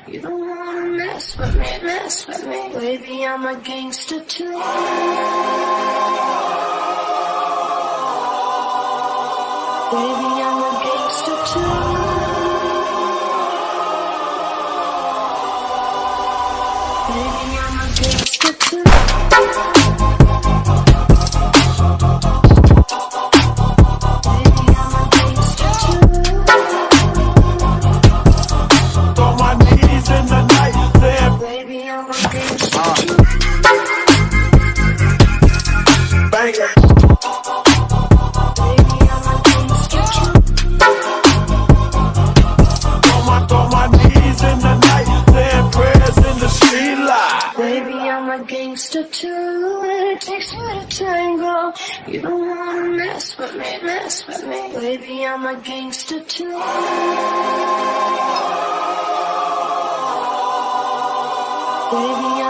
You don't wanna mess with me, mess with me. Baby, I'm a gangster too. Baby, I'm a gangster too. Baby, I'm a gangster too. Gangster too, it takes two to tango. You don't wanna mess with me, mess with me. Baby, I'm a gangster too. Baby,